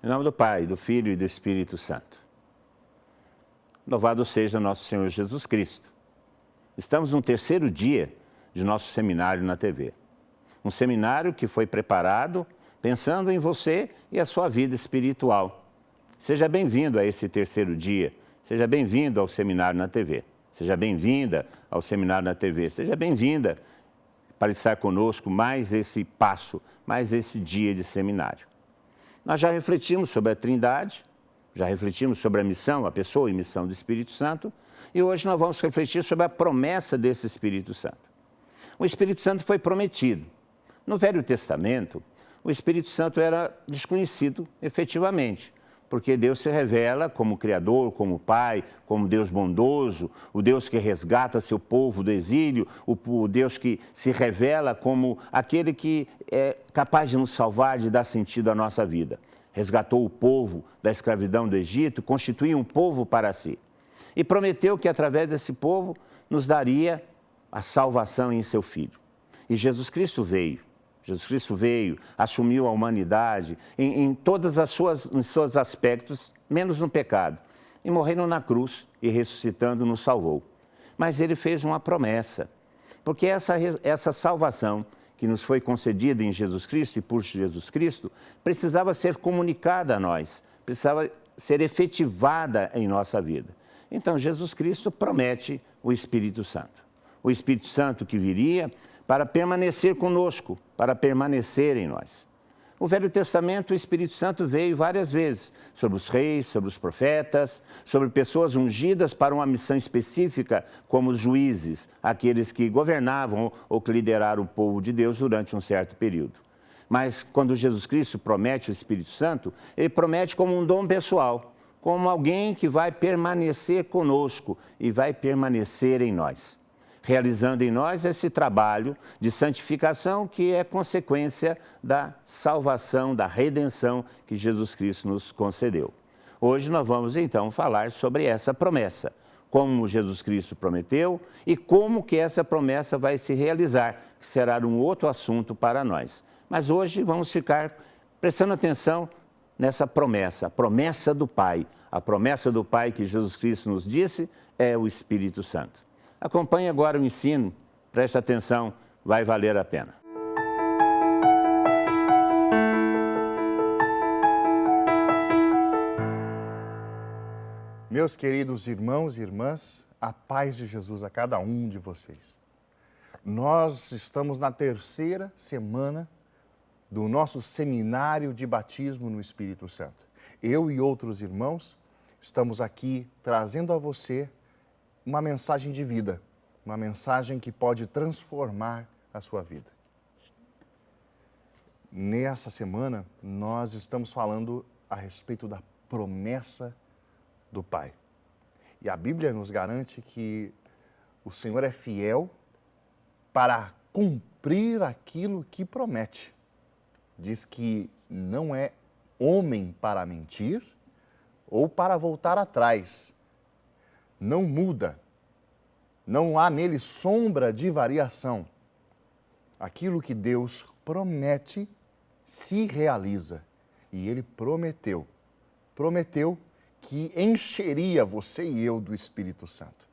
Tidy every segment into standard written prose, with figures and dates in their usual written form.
Em nome do Pai, do Filho e do Espírito Santo. Louvado seja nosso Senhor Jesus Cristo. Estamos no terceiro dia de nosso seminário na TV. Um seminário que foi preparado pensando em você e a sua vida espiritual. Seja bem-vindo a esse terceiro dia. Seja bem-vindo ao seminário na TV. Seja bem-vinda ao seminário na TV. Seja bem-vinda para estar conosco mais esse passo, mais esse dia de seminário. Nós já refletimos sobre a Trindade, já refletimos sobre a missão, a pessoa e missão do Espírito Santo, e hoje nós vamos refletir sobre a promessa desse Espírito Santo. O Espírito Santo foi prometido. No Velho Testamento, o Espírito Santo era desconhecido efetivamente, porque Deus se revela como Criador, como Pai, como Deus bondoso, o Deus que resgata seu povo do exílio, o Deus que se revela como aquele que é capaz de nos salvar, de dar sentido à nossa vida. Resgatou o povo da escravidão do Egito, constituiu um povo para si. E prometeu que através desse povo nos daria a salvação em seu Filho. E Jesus Cristo veio. Jesus Cristo veio, assumiu a humanidade em todos os seus aspectos, menos no pecado. E morrendo na cruz e ressuscitando nos salvou. Mas ele fez uma promessa, porque essa salvação que nos foi concedida em Jesus Cristo e por Jesus Cristo, precisava ser comunicada a nós, precisava ser efetivada em nossa vida. Então Jesus Cristo promete o Espírito Santo. O Espírito Santo que viria para permanecer conosco, para permanecer em nós. No Velho Testamento, o Espírito Santo veio várias vezes sobre os reis, sobre os profetas, sobre pessoas ungidas para uma missão específica, como os juízes, aqueles que governavam ou que lideraram o povo de Deus durante um certo período. Mas quando Jesus Cristo promete o Espírito Santo, ele promete como um dom pessoal, como alguém que vai permanecer conosco e vai permanecer em nós, realizando em nós esse trabalho de santificação que é consequência da salvação, da redenção que Jesus Cristo nos concedeu. Hoje nós vamos então falar sobre essa promessa, como Jesus Cristo prometeu e como que essa promessa vai se realizar, que será um outro assunto para nós. Mas hoje vamos ficar prestando atenção nessa promessa, a promessa do Pai. A promessa do Pai que Jesus Cristo nos disse é o Espírito Santo. Acompanhe agora o ensino, preste atenção, vai valer a pena. Meus queridos irmãos e irmãs, a paz de Jesus a cada um de vocês. Nós estamos na terceira semana do nosso seminário de batismo no Espírito Santo. Eu e outros irmãos estamos aqui trazendo a você uma mensagem de vida, uma mensagem que pode transformar a sua vida. Nessa semana, nós estamos falando a respeito da promessa do Pai. E a Bíblia nos garante que o Senhor é fiel para cumprir aquilo que promete. Diz que não é homem para mentir ou para voltar atrás. Não muda, não há nele sombra de variação. Aquilo que Deus promete se realiza. E Ele prometeu que encheria você e eu do Espírito Santo.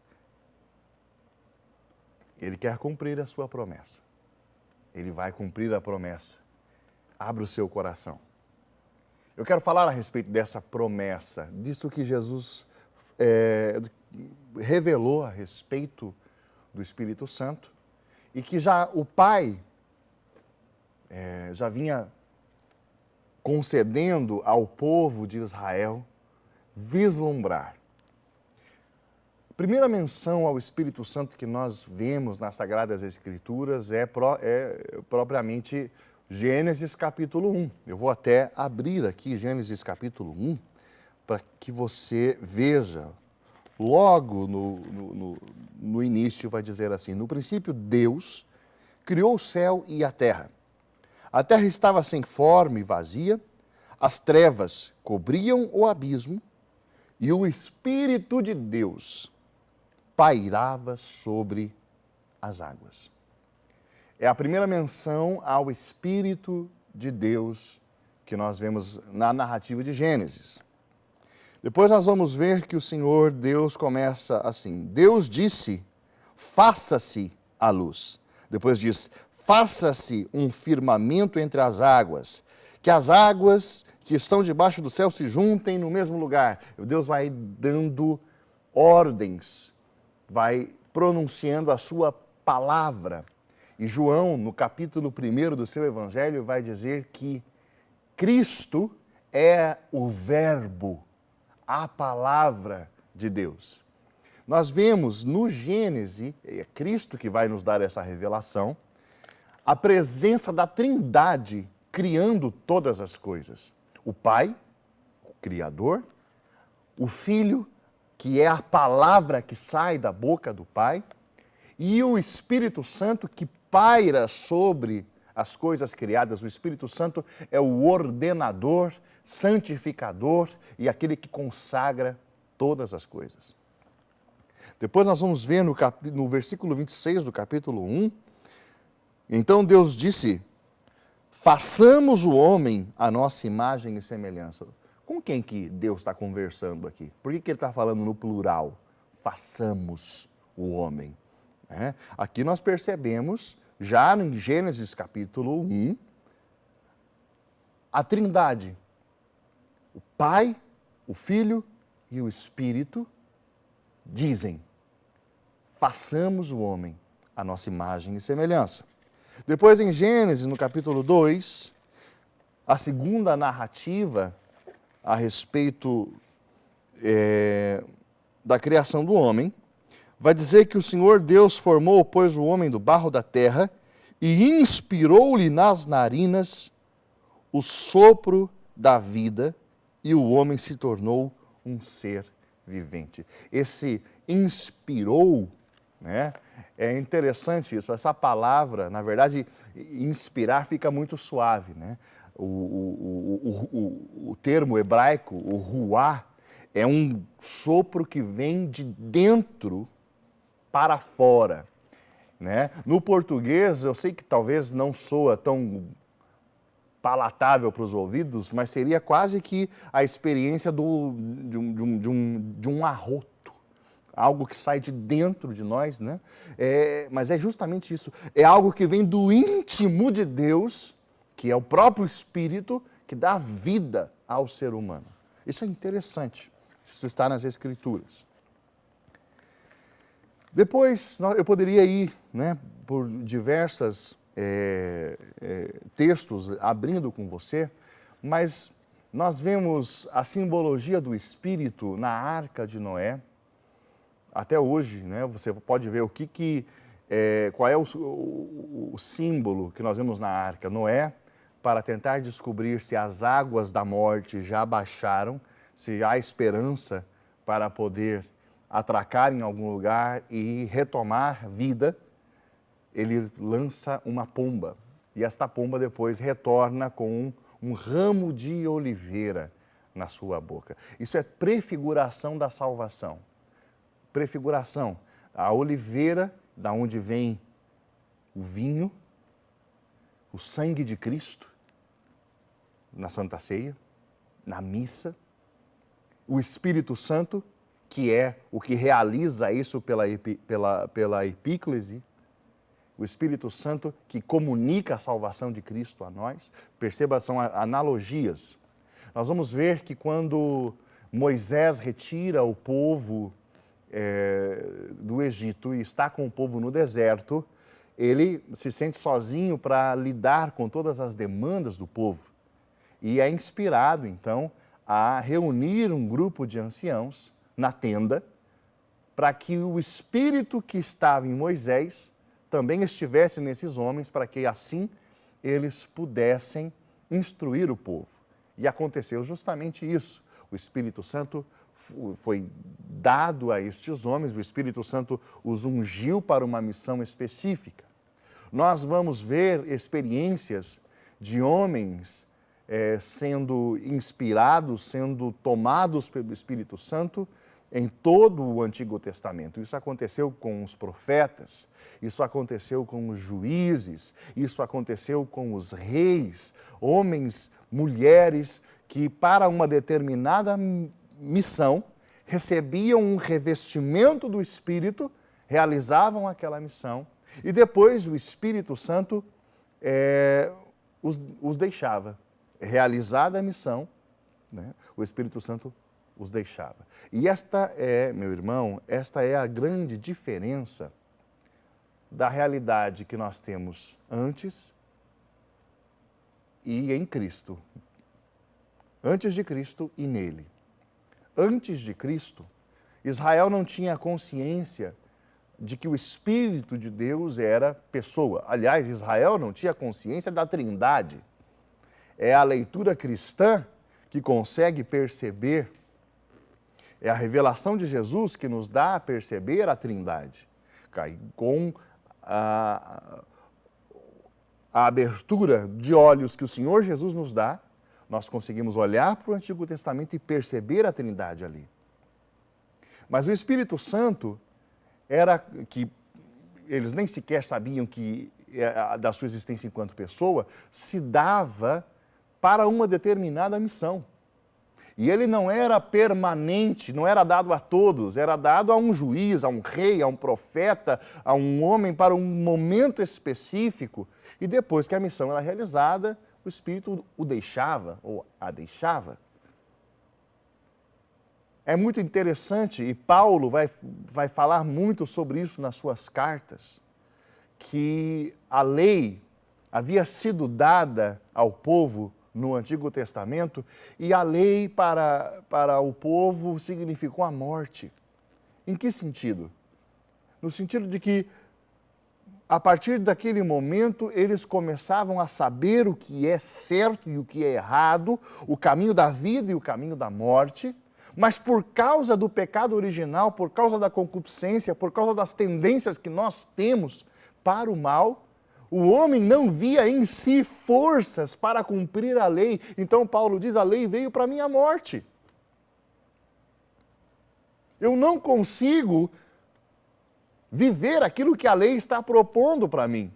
Ele quer cumprir a sua promessa. Ele vai cumprir a promessa. Abra o seu coração. Eu quero falar a respeito dessa promessa, disso que Jesus revelou a respeito do Espírito Santo e que já o Pai já vinha concedendo ao povo de Israel vislumbrar. A primeira menção ao Espírito Santo que nós vemos nas Sagradas Escrituras é propriamente Gênesis capítulo 1. Eu vou até abrir aqui Gênesis capítulo 1 para que você veja. Logo no início vai dizer assim: no princípio Deus criou o céu e a terra. A terra estava sem forma e vazia, as trevas cobriam o abismo e o Espírito de Deus pairava sobre as águas. É a primeira menção ao Espírito de Deus que nós vemos na narrativa de Gênesis. Depois nós vamos ver que o Senhor Deus começa assim: Deus disse, faça-se a luz. Depois diz, faça-se um firmamento entre as águas, que as águas que estão debaixo do céu se juntem no mesmo lugar. Deus vai dando ordens, vai pronunciando a sua palavra. E João, no capítulo 1 do seu evangelho, vai dizer que Cristo é o Verbo, a palavra de Deus. Nós vemos no Gênesis, é Cristo que vai nos dar essa revelação, a presença da Trindade criando todas as coisas. O Pai, o Criador, o Filho, que é a palavra que sai da boca do Pai, e o Espírito Santo que paira sobre as coisas criadas. O Espírito Santo é o ordenador, santificador e aquele que consagra todas as coisas. Depois nós vamos ver no versículo 26 do capítulo 1, então Deus disse, façamos o homem à nossa imagem e semelhança. Com quem que Deus está conversando aqui? Por que ele está falando no plural? Façamos o homem. Aqui nós percebemos, já em Gênesis capítulo 1, a Trindade. O Pai, o Filho e o Espírito dizem, façamos o homem à nossa imagem e semelhança. Depois em Gênesis, no capítulo 2, a segunda narrativa a respeito da criação do homem, vai dizer que o Senhor Deus formou, pois, o homem do barro da terra e inspirou-lhe nas narinas o sopro da vida e o homem se tornou um ser vivente. Esse inspirou, né? É interessante isso, essa palavra, na verdade, inspirar fica muito suave, né? O termo hebraico, o ruá, é um sopro que vem de dentro para fora, né? No português, eu sei que talvez não soa tão palatável para os ouvidos, mas seria quase que a experiência de um arroto, algo que sai de dentro de nós, né? Mas é justamente isso, é algo que vem do íntimo de Deus, que é o próprio Espírito que dá vida ao ser humano. Isso é interessante, isso está nas Escrituras. Depois, eu poderia ir, né, por diversos textos abrindo com você, mas nós vemos a simbologia do Espírito na Arca de Noé. Até hoje, né, você pode ver qual é o símbolo que nós vemos na Arca. Noé, para tentar descobrir se as águas da morte já baixaram, se há esperança para poder atracar em algum lugar e retomar vida, ele lança uma pomba. E esta pomba depois retorna com um ramo de oliveira na sua boca. Isso é prefiguração da salvação. Prefiguração. A oliveira, da onde vem o vinho, o sangue de Cristo, na Santa Ceia, na missa, o Espírito Santo, que é o que realiza isso pela epíclese, o Espírito Santo que comunica a salvação de Cristo a nós. Perceba, são analogias. Nós vamos ver que quando Moisés retira o povo do Egito e está com o povo no deserto, ele se sente sozinho para lidar com todas as demandas do povo. E é inspirado, então, a reunir um grupo de anciãos na tenda, para que o Espírito que estava em Moisés também estivesse nesses homens, para que assim eles pudessem instruir o povo. E aconteceu justamente isso. O Espírito Santo foi dado a estes homens, o Espírito Santo os ungiu para uma missão específica. Nós vamos ver experiências de homens sendo inspirados, sendo tomados pelo Espírito Santo, em todo o Antigo Testamento. Isso aconteceu com os profetas, isso aconteceu com os juízes, isso aconteceu com os reis, homens, mulheres que para uma determinada missão recebiam um revestimento do Espírito, realizavam aquela missão e depois o Espírito Santo os deixava. Realizada a missão, né, o Espírito Santo os deixava. E esta é, meu irmão, esta é a grande diferença da realidade que nós temos antes e em Cristo. Antes de Cristo e nele. Antes de Cristo, Israel não tinha consciência de que o Espírito de Deus era pessoa. Aliás, Israel não tinha consciência da Trindade. É a leitura cristã que consegue perceber, é a revelação de Jesus que nos dá a perceber a Trindade. Com a abertura de olhos que o Senhor Jesus nos dá, nós conseguimos olhar para o Antigo Testamento e perceber a Trindade ali. Mas o Espírito Santo era que eles nem sequer sabiam que da sua existência enquanto pessoa, se dava para uma determinada missão. E ele não era permanente, não era dado a todos, era dado a um juiz, a um rei, a um profeta, a um homem para um momento específico. E depois que a missão era realizada, o Espírito o deixava, ou a deixava. É muito interessante, e Paulo vai falar muito sobre isso nas suas cartas, que a lei havia sido dada ao povo no Antigo Testamento, e a lei para o povo significou a morte. Em que sentido? No sentido de que, a partir daquele momento, eles começavam a saber o que é certo e o que é errado, o caminho da vida e o caminho da morte, mas por causa do pecado original, por causa da concupiscência, por causa das tendências que nós temos para o mal, o homem não via em si forças para cumprir a lei. Então Paulo diz, a lei veio para a minha morte. Eu não consigo viver aquilo que a lei está propondo para mim.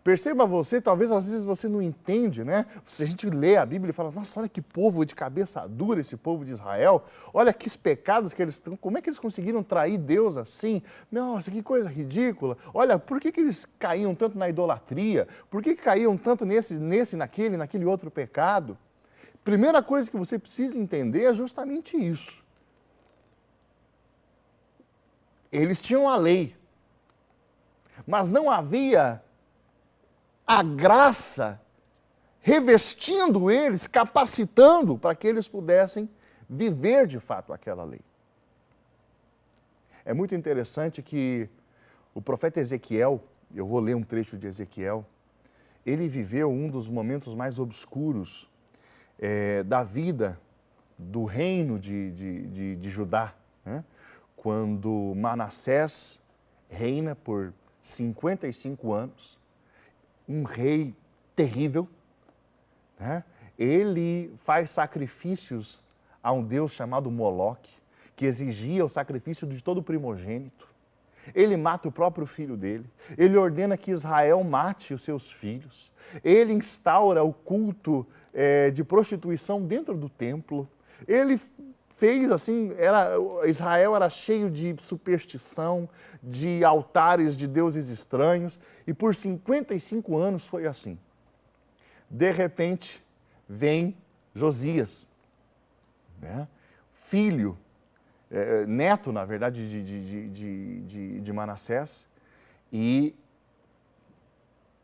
Perceba você, talvez às vezes você não entende, né? Se a gente lê a Bíblia e fala, nossa, olha que povo de cabeça dura esse povo de Israel, olha que pecados que eles estão, como é que eles conseguiram trair Deus assim? Nossa, que coisa ridícula. Olha, por que eles caíam tanto na idolatria? Por que caíam tanto naquele outro pecado? Primeira coisa que você precisa entender é justamente isso. Eles tinham a lei, mas não havia a graça revestindo eles, capacitando para que eles pudessem viver de fato aquela lei. É muito interessante que o profeta Ezequiel, eu vou ler um trecho de Ezequiel, ele viveu um dos momentos mais obscuros da vida do reino de Judá, né? Quando Manassés reina por 55 anos, um rei terrível, né? Ele faz sacrifícios a um deus chamado Moloque, que exigia o sacrifício de todo primogênito. Ele mata o próprio filho dele, ele ordena que Israel mate os seus filhos, ele instaura o culto de prostituição dentro do templo, ele fez assim, Israel era cheio de superstição, de altares de deuses estranhos, e por 55 anos foi assim. De repente, vem Josias, né? Filho, neto, na verdade, de Manassés, e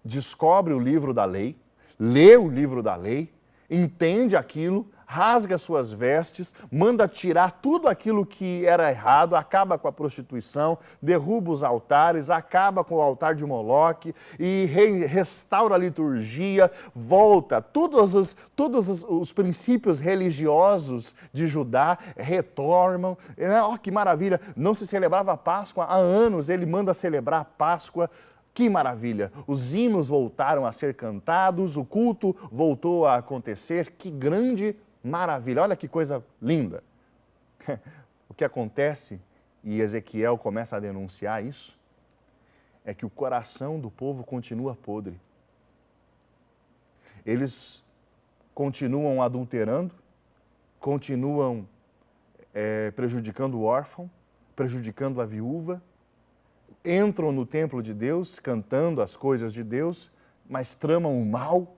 descobre o livro da lei, lê o livro da lei, entende aquilo, rasga suas vestes, manda tirar tudo aquilo que era errado, acaba com a prostituição, derruba os altares, acaba com o altar de Moloque e restaura a liturgia, volta. Todos os princípios religiosos de Judá retornam. Oh, que maravilha! Não se celebrava a Páscoa há anos, ele manda celebrar a Páscoa. Que maravilha! Os hinos voltaram a ser cantados, o culto voltou a acontecer. Que grande maravilha! Olha que coisa linda! que acontece, e Ezequiel começa a denunciar isso, é que o coração do povo continua podre. Eles continuam adulterando, continuam prejudicando o órfão, prejudicando a viúva, entram no templo de Deus, cantando as coisas de Deus, mas tramam o mal,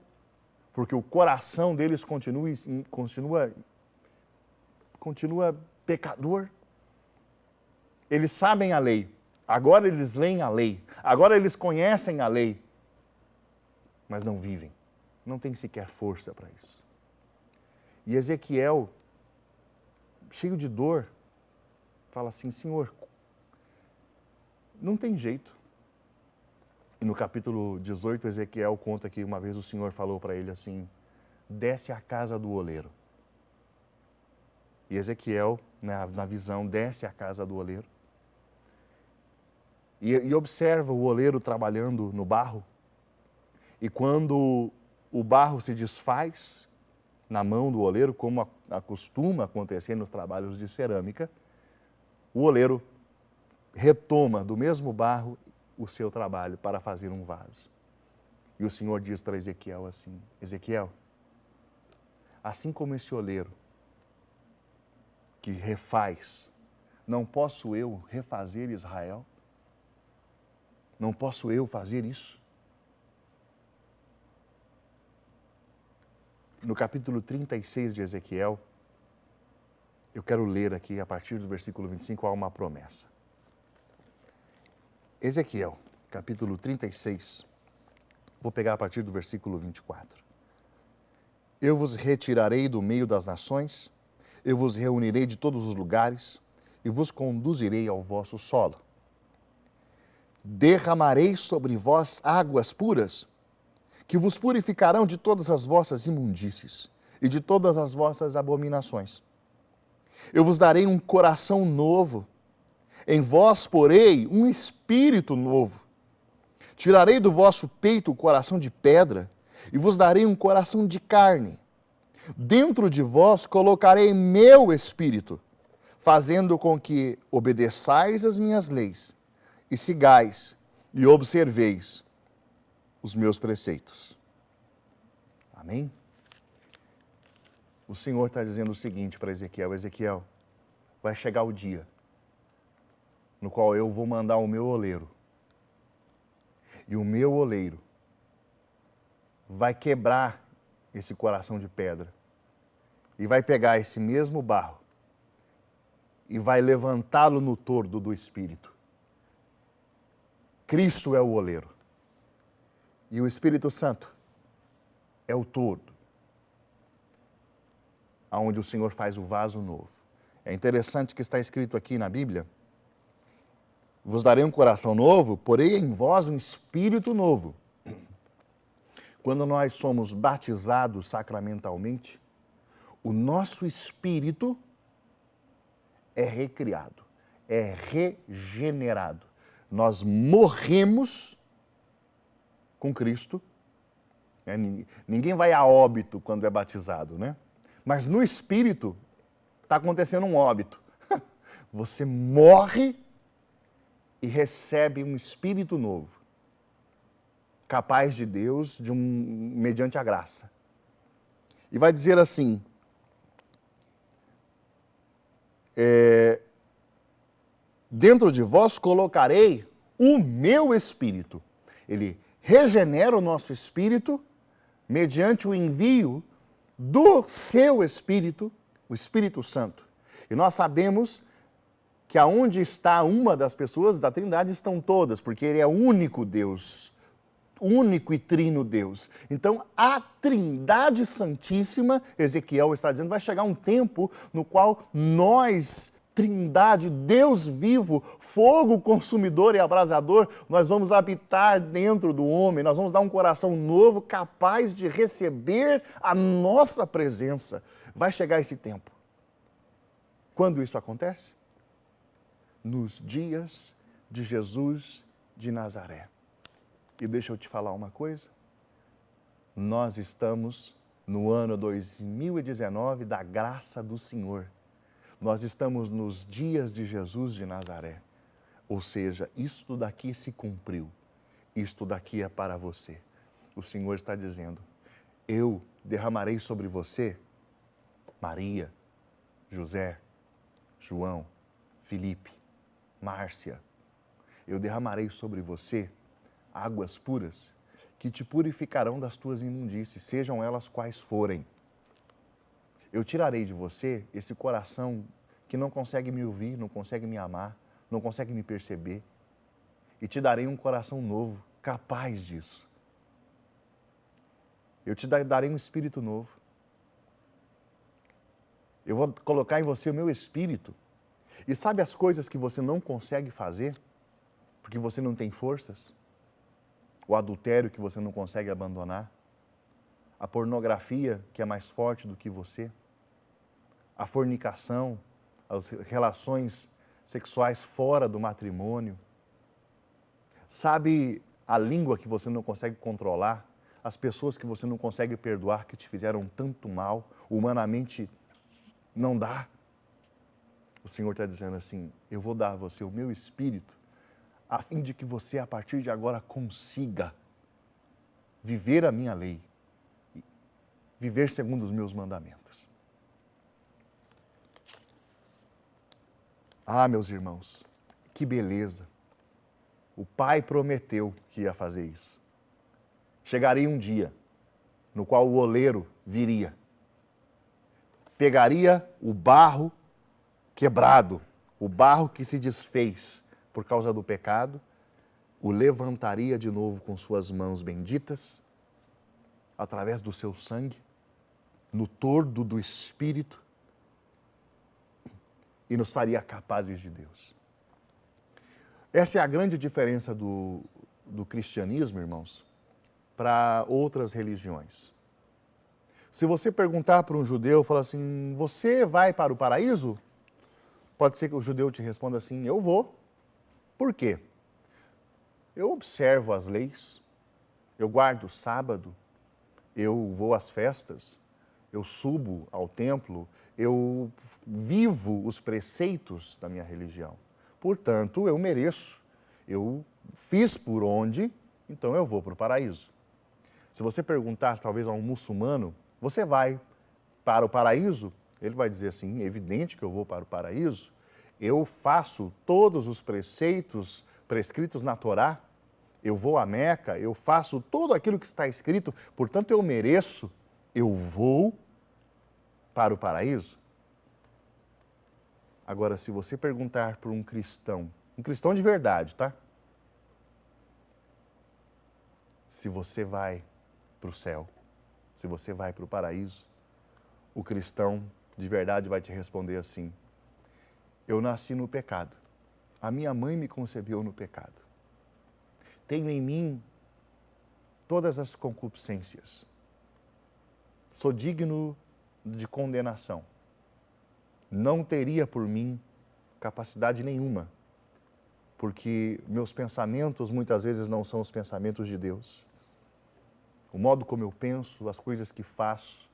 porque o coração deles continua pecador. Eles sabem a lei, agora eles leem a lei, agora eles conhecem a lei, mas não vivem, não tem sequer força para isso. E Ezequiel, cheio de dor, fala assim: Senhor, não tem jeito. E no capítulo 18, Ezequiel conta que uma vez o Senhor falou para ele assim: desce à casa do oleiro. E Ezequiel, na visão, desce à casa do oleiro. E observa o oleiro trabalhando no barro. E quando o barro se desfaz na mão do oleiro, como acostuma acontecer nos trabalhos de cerâmica, o oleiro retoma do mesmo barro o seu trabalho para fazer um vaso. E o Senhor diz para Ezequiel assim: Ezequiel, assim como esse oleiro que refaz, não posso eu refazer Israel? Não posso eu fazer isso? No capítulo 36 de Ezequiel, eu quero ler aqui, a partir do versículo 25, há uma promessa. Ezequiel, capítulo 36, vou pegar a partir do versículo 24. Eu vos retirarei do meio das nações, eu vos reunirei de todos os lugares e vos conduzirei ao vosso solo. Derramarei sobre vós águas puras, que vos purificarão de todas as vossas imundícies e de todas as vossas abominações. Eu vos darei um coração novo, em vós porei um espírito novo. Tirarei do vosso peito o coração de pedra e vos darei um coração de carne. Dentro de vós colocarei meu espírito, fazendo com que obedeçais as minhas leis e sigais e observeis os meus preceitos. Amém? O Senhor está dizendo o seguinte para Ezequiel: Ezequiel, vai chegar o dia no qual eu vou mandar o meu oleiro. E o meu oleiro vai quebrar esse coração de pedra e vai pegar esse mesmo barro e vai levantá-lo no tordo do Espírito. Cristo é o oleiro e o Espírito Santo é o tordo, aonde o Senhor faz o vaso novo. É interessante que está escrito aqui na Bíblia: vos darei um coração novo, porém em vós um espírito novo. Quando nós somos batizados sacramentalmente, o nosso espírito é recriado, é regenerado. Nós morremos com Cristo. Ninguém vai a óbito quando é batizado, né? Mas no espírito está acontecendo um óbito. Você morre e recebe um espírito novo, capaz de Deus, mediante a graça. E vai dizer assim: dentro de vós colocarei o meu espírito. Ele regenera o nosso espírito mediante o envio do seu Espírito, o Espírito Santo. E nós sabemos que aonde está uma das pessoas da Trindade estão todas, porque ele é o único Deus, único e trino Deus. Então, a Trindade Santíssima, Ezequiel está dizendo, vai chegar um tempo no qual nós, Trindade, Deus vivo, fogo consumidor e abrasador, nós vamos habitar dentro do homem, nós vamos dar um coração novo capaz de receber a nossa presença. Vai chegar esse tempo. Quando isso acontece? Nos dias de Jesus de Nazaré. E deixa eu te falar uma coisa. Nós estamos no ano 2019 da graça do Senhor. Nós estamos nos dias de Jesus de Nazaré. Ou seja, isto daqui se cumpriu. Isto daqui é para você. O Senhor está dizendo, eu derramarei sobre você, Maria, José, João, Felipe, Márcia. Eu derramarei sobre você águas puras que te purificarão das tuas imundícies, sejam elas quais forem. Eu tirarei de você esse coração que não consegue me ouvir, não consegue me amar, não consegue me perceber. E te darei um coração novo, capaz disso. Eu te darei um espírito novo. Eu vou colocar em você o meu espírito. E sabe as coisas que você não consegue fazer? Porque você não tem forças? O adultério que você não consegue abandonar? A pornografia que é mais forte do que você? A fornicação, as relações sexuais fora do matrimônio? Sabe a língua que você não consegue controlar? As pessoas que você não consegue perdoar, que te fizeram tanto mal, humanamente não dá. O Senhor está dizendo assim, eu vou dar a você o meu espírito, a fim de que você, a partir de agora, consiga viver a minha lei, viver segundo os meus mandamentos. Ah, meus irmãos, que beleza! O Pai prometeu que ia fazer isso. Chegaria um dia no qual o oleiro viria, pegaria o barro quebrado, o barro que se desfez por causa do pecado, o levantaria de novo com suas mãos benditas, através do seu sangue, no tordo do Espírito, e nos faria capazes de Deus. Essa é a grande diferença do cristianismo, irmãos, para outras religiões. Se você perguntar para um judeu, falar assim, você vai para o paraíso? Pode ser que o judeu te responda assim, eu vou. Por quê? Eu observo as leis, eu guardo o sábado, eu vou às festas, eu subo ao templo, eu vivo os preceitos da minha religião. Portanto, eu mereço, eu fiz por onde, então eu vou para o paraíso. Se você perguntar, talvez, a um muçulmano, você vai para o paraíso? Ele vai dizer assim, é evidente que eu vou para o paraíso. Eu faço todos os preceitos prescritos na Torá, eu vou a Meca, eu faço tudo aquilo que está escrito, portanto eu mereço, eu vou para o paraíso. Agora, se você perguntar para um cristão de verdade, tá? Se você vai para o céu, se você vai para o paraíso, o cristão de verdade vai te responder assim, eu nasci no pecado, a minha mãe me concebeu no pecado, tenho em mim todas as concupiscências, sou digno de condenação, não teria por mim capacidade nenhuma, porque meus pensamentos muitas vezes não são os pensamentos de Deus. O modo como eu penso, as coisas que faço,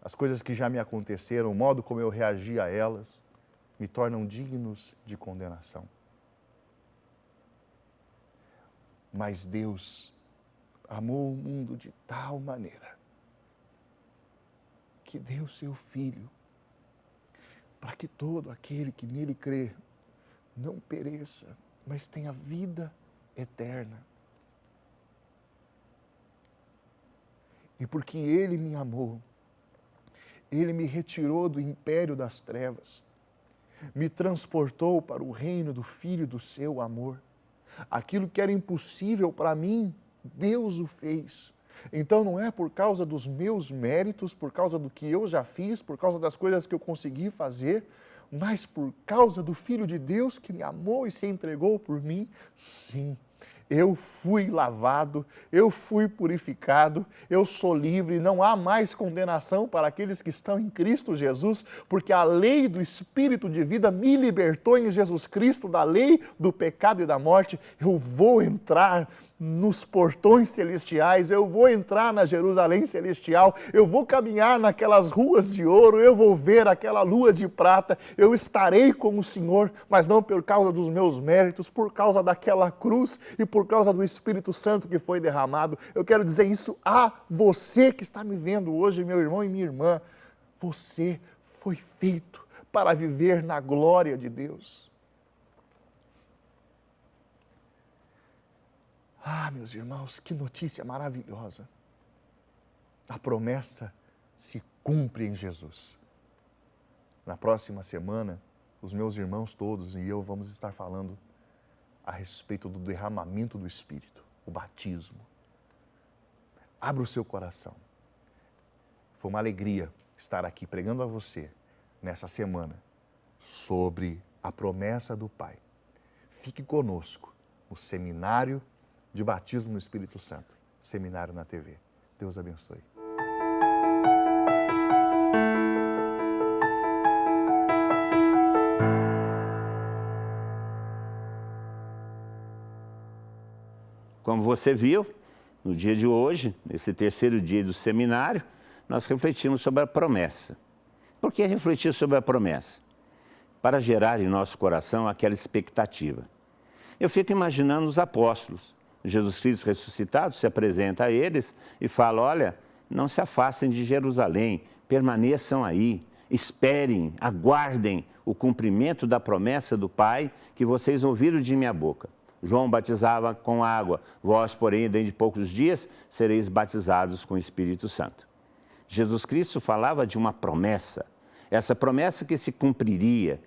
as coisas que já me aconteceram, o modo como eu reagi a elas, me tornam dignos de condenação. Mas Deus amou o mundo de tal maneira que deu seu Filho para que todo aquele que nele crê não pereça, mas tenha vida eterna. E porque Ele me amou, Ele me retirou do império das trevas, me transportou para o reino do Filho do seu amor. Aquilo que era impossível para mim, Deus o fez. Então não é por causa dos meus méritos, por causa do que eu já fiz, por causa das coisas que eu consegui fazer, mas por causa do Filho de Deus que me amou e se entregou por mim, sim. Eu fui lavado, eu fui purificado, eu sou livre, não há mais condenação para aqueles que estão em Cristo Jesus, porque a lei do Espírito de vida me libertou em Jesus Cristo da lei do pecado e da morte. Eu vou entrar nos portões celestiais, eu vou entrar na Jerusalém celestial, eu vou caminhar naquelas ruas de ouro, eu vou ver aquela lua de prata, eu estarei com o Senhor, mas não por causa dos meus méritos, por causa daquela cruz e por causa do Espírito Santo que foi derramado. Eu quero dizer isso a você que está me vendo hoje, meu irmão e minha irmã. Você foi feito para viver na glória de Deus. Ah, meus irmãos, que notícia maravilhosa. A promessa se cumpre em Jesus. Na próxima semana, os meus irmãos todos e eu vamos estar falando a respeito do derramamento do Espírito, o batismo. Abra o seu coração. Foi uma alegria estar aqui pregando a você nessa semana sobre a promessa do Pai. Fique conosco no seminário de batismo no Espírito Santo, seminário na TV. Deus abençoe. Como você viu, no dia de hoje, nesse terceiro dia do seminário, nós refletimos sobre a promessa. Por que refletir sobre a promessa? Para gerar em nosso coração aquela expectativa. Eu fico imaginando os apóstolos. Jesus Cristo ressuscitado se apresenta a eles e fala, olha, não se afastem de Jerusalém, permaneçam aí, esperem, aguardem o cumprimento da promessa do Pai que vocês ouviram de minha boca. João batizava com água, vós, porém, dentro de poucos dias, sereis batizados com o Espírito Santo. Jesus Cristo falava de uma promessa, essa promessa que se cumpriria.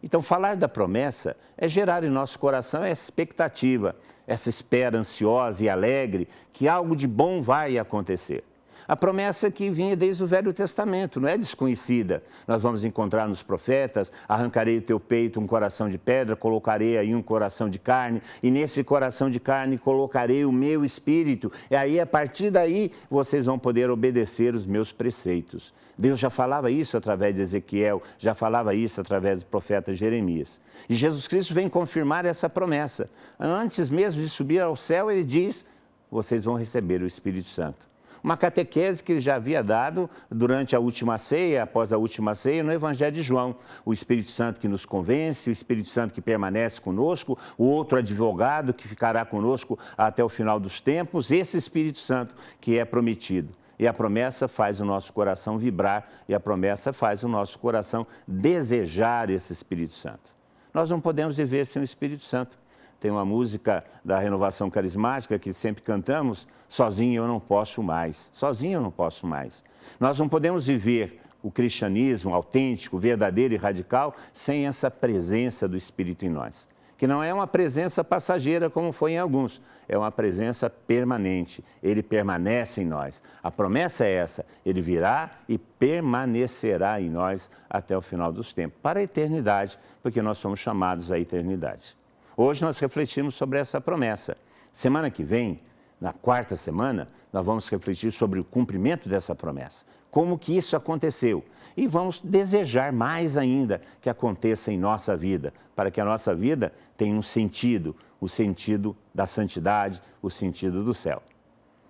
Então, falar da promessa é gerar em nosso coração essa expectativa, essa espera ansiosa e alegre que algo de bom vai acontecer. A promessa que vinha desde o Velho Testamento, não é desconhecida. Nós vamos encontrar nos profetas, arrancarei do teu peito um coração de pedra, colocarei aí um coração de carne, e nesse coração de carne colocarei o meu espírito. E aí, a partir daí, vocês vão poder obedecer os meus preceitos. Deus já falava isso através de Ezequiel, já falava isso através do profeta Jeremias. E Jesus Cristo vem confirmar essa promessa. Antes mesmo de subir ao céu, ele diz, vocês vão receber o Espírito Santo. Uma catequese que ele já havia dado durante a última ceia, após a última ceia, no Evangelho de João. O Espírito Santo que nos convence, o Espírito Santo que permanece conosco, o outro advogado que ficará conosco até o final dos tempos, esse Espírito Santo que é prometido. E a promessa faz o nosso coração vibrar e a promessa faz o nosso coração desejar esse Espírito Santo. Nós não podemos viver sem o Espírito Santo. Tem uma música da Renovação Carismática que sempre cantamos, sozinho eu não posso mais, sozinho eu não posso mais. Nós não podemos viver o cristianismo autêntico, verdadeiro e radical sem essa presença do Espírito em nós. Que não é uma presença passageira como foi em alguns, é uma presença permanente, ele permanece em nós. A promessa é essa, ele virá e permanecerá em nós até o final dos tempos, para a eternidade, porque nós somos chamados à eternidade. Hoje nós refletimos sobre essa promessa. Semana que vem, na quarta semana, nós vamos refletir sobre o cumprimento dessa promessa. Como que isso aconteceu? E vamos desejar mais ainda que aconteça em nossa vida, para que a nossa vida tenha um sentido, o sentido da santidade, o sentido do céu.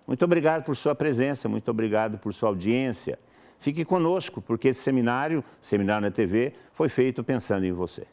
Muito obrigado por sua presença, muito obrigado por sua audiência. Fique conosco, porque esse seminário na TV, foi feito pensando em você.